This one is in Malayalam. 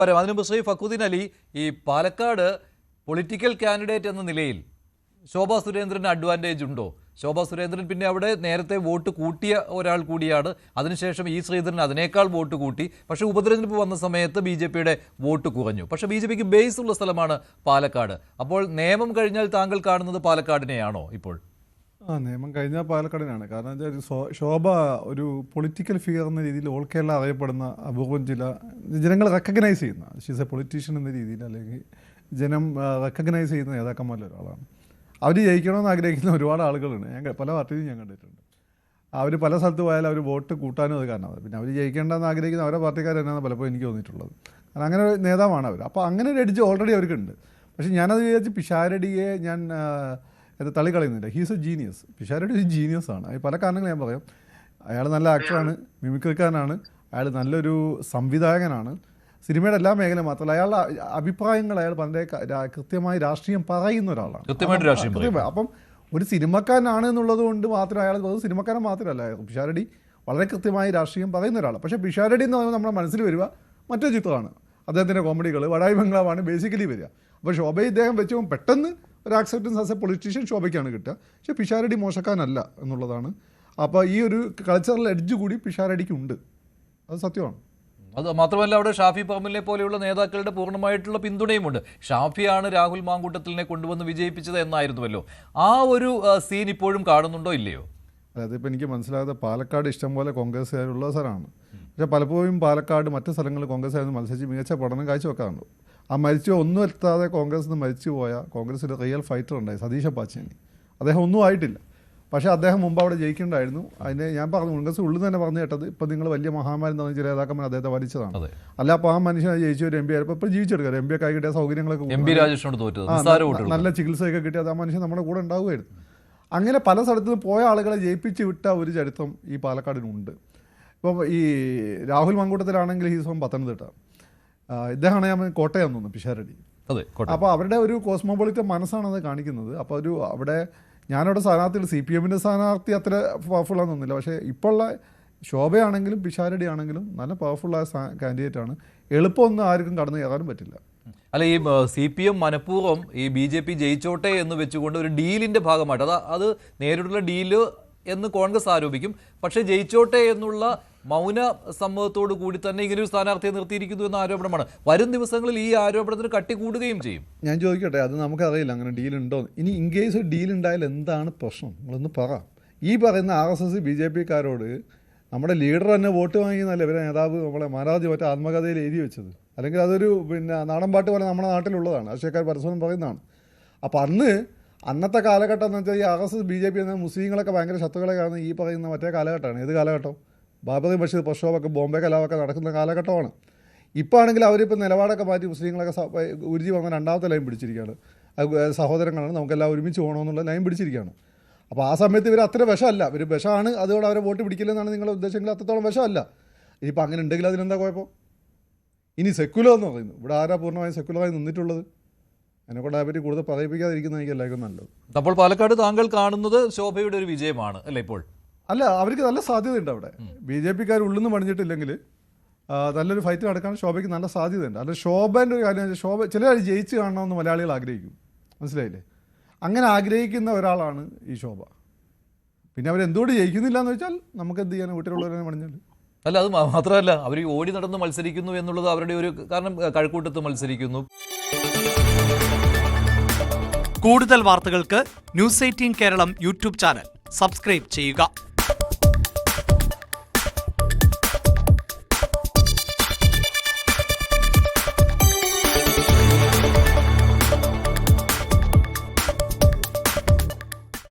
അതിനു മുമ്പ് ശ്രീ ഫക്രുദ്ദീൻ അലി, ഈ പാലക്കാട് പൊളിറ്റിക്കൽ കാൻഡിഡേറ്റ് എന്ന നിലയിൽ ശോഭാ സുരേന്ദ്രന് അഡ്വാൻറ്റേജ് ഉണ്ടോ? ശോഭാ സുരേന്ദ്രൻ പിന്നെ അവിടെ നേരത്തെ വോട്ട് കൂട്ടിയ ഒരാൾ കൂടിയാണ്. അതിനുശേഷം ഈ ശ്രീധരൻ അതിനേക്കാൾ വോട്ട് കൂട്ടി. പക്ഷേ ഉപതെരഞ്ഞെടുപ്പ് വന്ന സമയത്ത് ബി.ജെ.പിയുടെ വോട്ട് കുറഞ്ഞു. പക്ഷേ ബി.ജെ.പിക്ക് ബേസ് ഉള്ള സ്ഥലമാണ് പാലക്കാട്. അപ്പോൾ നിയമം കഴിഞ്ഞാൽ താങ്കൾ കാണുന്നത് പാലക്കാടിനെയാണോ ഇപ്പോൾ? നിയമം കഴിഞ്ഞാൽ പാലക്കാടിനാണ്. കാരണം ശോഭ ഒരു പൊളിറ്റിക്കൽ ഫിഗർ എന്ന രീതിയിൽ ഓൾ കേരള അറിയപ്പെടുന്ന അപൂർവം ജനങ്ങൾ റെക്കഗ്നൈസ് ചെയ്യുന്ന, ഷീസ് എ പൊളിറ്റീഷ്യൻ എന്ന രീതിയിൽ അല്ലെങ്കിൽ ജനം റെക്കഗ്നൈസ് ചെയ്യുന്ന നേതാക്കന്മാരിൽ ഒരാളാണ്. അവർ ജയിക്കണമെന്ന് ആഗ്രഹിക്കുന്ന ഒരുപാട് ആളുകളുണ്ട്. പല പാർട്ടിയിലും ഞാൻ കണ്ടിട്ടുണ്ട്. അവർ പല സ്ഥലത്ത് പോയാൽ അവർ വോട്ട് കൂട്ടാനും അത് കാരണമാണ്. പിന്നെ അവർ ജയിക്കേണ്ടെന്ന് ആഗ്രഹിക്കുന്ന അവരുടെ പാർട്ടിക്കാർ തന്നെയാണ് പലപ്പോഴും എനിക്ക് തോന്നിയിട്ടുള്ളത്. കാരണം അങ്ങനെ ഒരു നേതാവാണ് അവർ. അപ്പോൾ അങ്ങനെ ഒരു എഡ്ജ് ഓൾറെഡി അവർക്കുണ്ട്. പക്ഷേ ഞാനത് വിചാരിച്ച് പിഷാരടിയെ ഞാൻ തള്ളിക്കളയുന്നില്ല. He's a genius. പിഷാരടി ഒരു ജീനിയസാണ്. പല കാരണങ്ങൾ ഞാൻ പറയാം. അയാൾ നല്ല ആക്ടറാണ്, മിമിക്രിക്കാരനാണ്, അയാൾ നല്ലൊരു സംവിധായകനാണ്. സിനിമയുടെ എല്ലാ മേഖലയും മാത്രമല്ല, അയാളുടെ അഭിപ്രായങ്ങൾ അയാൾ വളരെ കൃത്യമായി രാഷ്ട്രീയം പറയുന്ന ഒരാളാണ്. അപ്പം ഒരു സിനിമക്കാരനാണ് എന്നുള്ളത് കൊണ്ട് മാത്രം അയാൾ സിനിമക്കാരൻ മാത്രമല്ല, പിഷാരടി വളരെ കൃത്യമായി രാഷ്ട്രീയം പറയുന്ന ഒരാളാണ്. പക്ഷേ പിഷാരടി എന്ന് പറയുമ്പോൾ നമ്മുടെ മനസ്സിൽ വരിക മറ്റൊരു ചിത്രമാണ്. അദ്ദേഹത്തിൻ്റെ കോമഡികൾ വടായി ബംഗ്ലാവാണ് ബേസിക്കലി വരിക. അപ്പോൾ ശോഭയെ ഇദ്ദേഹം വെച്ച് പെട്ടെന്ന് ഒരു ആക്സെപ്റ്റൻസ് ആസ് എ പൊളിറ്റീഷ്യൻ ശോഭയ്ക്കാണ് കിട്ടുക. പക്ഷേ പിഷാരടി മോശക്കാരനല്ല എന്നുള്ളതാണ്. അപ്പോൾ ഈ ഒരു കൾച്ചറൽ എഡ്ജ് കൂടി പിഷാരടിക്കുണ്ട്. അത് സത്യമാണ്. അത് മാത്രമല്ല, അവിടെ ഷാഫി പറമ്പിലിനെ പോലെയുള്ള നേതാക്കളുടെ പൂർണ്ണമായിട്ടുള്ള പിന്തുണയുമുണ്ട്. ഷാഫിയാണ് രാഹുൽ മാങ്കൂട്ടത്തിലിനെ കൊണ്ടുവന്ന് വിജയിപ്പിച്ചത് എന്നായിരുന്നുവല്ലോ. ആ ഒരു സീൻ ഇപ്പോഴും കാണുന്നുണ്ടോ ഇല്ലയോ? അതായത് ഇപ്പോൾ എനിക്ക് മനസ്സിലാകാതെ പാലക്കാട് ഇഷ്ടംപോലെ കോൺഗ്രസ്സുകാരുള്ള സ്ഥലമാണ്. പക്ഷേ പലപ്പോഴും പാലക്കാട് മറ്റ് സ്ഥലങ്ങളിൽ കോൺഗ്രസ്സുകാരെന്ന് മത്സരിച്ച് മികച്ച പഠനം കാഴ്ചവെക്കാറുണ്ട്. ആ ഒന്നും എത്താതെ കോൺഗ്രസ് നിന്ന് മരിച്ചു പോയ കോൺഗ്രസിൻ്റെ റിയൽ ഫൈറ്റർ ഉണ്ടായി, സതീഷ് പാച്ചേനി. അദ്ദേഹം ഒന്നും ആയിട്ടില്ല. പക്ഷേ അദ്ദേഹം മുമ്പ് അവിടെ ജയിക്കേണ്ടായിരുന്നു. അതിനെ ഞാൻ പറഞ്ഞു, കോൺഗ്രസ് ഉള്ളിൽ തന്നെ പറഞ്ഞു കേട്ടത്, ഇപ്പം നിങ്ങൾ വലിയ മഹാമാരി എന്ന് പറഞ്ഞ ചില നേതാക്കന്മാർ അദ്ദേഹത്തെ വലിച്ചതാണ്. അല്ല, അപ്പോൾ ആ മനുഷ്യനെ ജയിച്ച ഒരു MP ആയിരുന്നു. ഇപ്പോൾ ജീവിച്ചെടുക്കാം. MP ഒക്കെ കിട്ടിയ സൗകര്യങ്ങളൊക്കെ, നല്ല ചികിത്സയൊക്കെ കിട്ടിയത് ആ മനുഷ്യൻ നമ്മുടെ കൂടെ ഉണ്ടാവുമായിരുന്നു. അങ്ങനെ പല സ്ഥലത്തും പോയ ആളുകളെ ജയിപ്പിച്ച് വിട്ട ഒരു ചരിത്രം ഈ പാലക്കാടിനുണ്ട്. ഇപ്പം ഈ രാഹുൽ മാങ്കൂട്ടത്തിലാണെങ്കിൽ ഹീസ് ഫ്രം പത്തനംതിട്ട, ഇദ്ദേഹമാണ് ഞാൻ കോട്ടയം തോന്നുന്നു, പിഷാരടി. അപ്പോൾ അവരുടെ ഒരു കോസ്മോപൊളിറ്റൻ മനസ്സാണത് കാണിക്കുന്നത്. അപ്പോൾ ഒരു അവിടെ ഞാനവിടെ സ്ഥാനാർത്ഥികൾ CPM-ൻ്റെ സ്ഥാനാർത്ഥി അത്ര പവർഫുള്ളാന്ന് തോന്നുന്നില്ല. പക്ഷേ ഇപ്പോഴുള്ള ശോഭയാണെങ്കിലും പിഷാരടി ആണെങ്കിലും നല്ല പവർഫുള്ളായ കാൻഡിഡേറ്റാണ്. എളുപ്പമൊന്നും ആർക്കും കടന്നു കയറാനും പറ്റില്ല. അല്ല, ഈ CPM മനഃപൂർവ്വം ഈ BJP ജയിച്ചോട്ടെ എന്ന് വെച്ചുകൊണ്ട് ഒരു ഡീലിൻ്റെ ഭാഗമായിട്ട്, അത് നേരിട്ടുള്ള ഡീല് എന്ന് കോൺഗ്രസ് ആരോപിക്കും. പക്ഷേ ജയിച്ചോട്ടെ എന്നുള്ള മൗന സമ്മതത്തോടു കൂടി തന്നെ ഇങ്ങനൊരു സ്ഥാനാർത്ഥിയെ നിർത്തിയിരിക്കുന്നു എന്ന ആരോപണമാണ്. വരും ദിവസങ്ങളിൽ ഈ ആരോപണത്തിന് കട്ടി കൂടുകയും ചെയ്യും. ഞാൻ ചോദിക്കട്ടെ, അത് നമുക്കറിയില്ല അങ്ങനെ ഡീലുണ്ടോ. ഇനി ഇൻ കേസ് ഡീലുണ്ടായാൽ എന്താണ് പ്രശ്നം? നിങ്ങളൊന്ന് പറ. ഈ പറയുന്ന RSS BJP-ക്കാരോട് നമ്മുടെ ലീഡർ തന്നെ വോട്ട് വാങ്ങിയെന്നല്ല ഇവരെ നേതാവ് നമ്മളെ മഹാരാജ് മറ്റേ ആത്മകഥയിൽ എഴുതി വെച്ചത്. അല്ലെങ്കിൽ അതൊരു നാടൻ പാട്ട് പോലെ നമ്മുടെ നാട്ടിലുള്ളതാണ്. രാഷ്ട്രീയക്കാർ പരസ്പരം പറയുന്നതാണ്. അപ്പോൾ അന്നത്തെ കാലഘട്ടം എന്ന് വെച്ചാൽ ഈ RSS BJP എന്ന മുസ്ലിങ്ങളൊക്കെ ഭയങ്കര ശത്രുക്കളെ കാണുന്ന ഈ പറയുന്ന മറ്റേ കാലഘട്ടമാണ്. ഏത് കാലഘട്ടം? ബാബറി ബഷീർ പ്രക്ഷോഭമൊക്കെ ബോംബെ കലാപമൊക്കെ നടക്കുന്ന കാലഘട്ടമാണ്. ഇപ്പോൾ ആണെങ്കിൽ അവരിപ്പോൾ നിലപാടൊക്കെ മാറ്റി മുസ്ലിങ്ങളൊക്കെ ഉരുജി വന്ന രണ്ടാമത്തെ ലൈൻ പിടിച്ചിരിക്കുകയാണ്. സഹോദരങ്ങളാണ്, നമുക്കെല്ലാം ഒരുമിച്ച് പോകണമെന്നുള്ള ലൈൻ പിടിച്ചിരിക്കുകയാണ്. അപ്പോൾ ആ സമയത്ത് ഇവർ അത്ര വിഷമല്ല, ഇവർ വിഷമാണ്, അതുകൊണ്ട് അവരെ വോട്ട് പിടിക്കില്ലെന്നാണ് നിങ്ങളുടെ ഉദ്ദേശമെങ്കിൽ അത്രത്തോളം വിഷമല്ല. ഇനിയിപ്പോൾ അങ്ങനെ ഉണ്ടെങ്കിൽ അതിനെന്താ കുഴപ്പം? ഇനി സെക്കുലർ എന്ന് പറയുന്നു, ഇവിടെ ആരാ പൂർണ്ണമായും സെക്കുലറായി നിന്നിട്ടുള്ളത്? അതിനെക്കൊണ്ട് അതിനെപ്പറ്റി കൂടുതൽ പറയിപ്പിക്കാതിരിക്കുന്ന എനിക്ക് എല്ലാവർക്കും നല്ലത്. അപ്പോൾ പാലക്കാട് താങ്കൾ കാണുന്നത് ശോഭയുടെ ഒരു വിജയമാണ് അല്ലേ ഇപ്പോൾ? അല്ല, അവർക്ക് നല്ല സാധ്യതയുണ്ട്. അവിടെ BJP-ക്കാർ ഉള്ളിൽ നിന്ന് പണിഞ്ഞിട്ടില്ലെങ്കിൽ നല്ലൊരു ഫൈറ്റ് നടക്കാൻ ശോഭയ്ക്ക് നല്ല സാധ്യതയുണ്ട്. അല്ല, ശോഭേൻ്റെ ഒരു കാര്യം, ശോഭ ചിലർ ജയിച്ച് കാണണമെന്ന് മലയാളികൾ ആഗ്രഹിക്കും, മനസ്സിലായില്ലേ? അങ്ങനെ ആഗ്രഹിക്കുന്ന ഒരാളാണ് ഈ ശോഭ. പിന്നെ അവരെന്തുകൊണ്ട് ജയിക്കുന്നില്ല എന്ന് വെച്ചാൽ നമുക്ക് എന്ത് ചെയ്യാൻ, വീട്ടിലുള്ളവരെ പണിഞ്ഞാൽ. അല്ല, അത് മാത്രമല്ല, അവർ ഓടി നടന്ന് മത്സരിക്കുന്നു എന്നുള്ളത് അവരുടെ ഒരു കാരണം. കഴക്കൂട്ടത്ത് മത്സരിക്കുന്നു. കൂടുതൽ വാർത്തകൾക്ക് News 18 കേരളം യൂട്യൂബ് ചാനൽ സബ്സ്ക്രൈബ് ചെയ്യുക.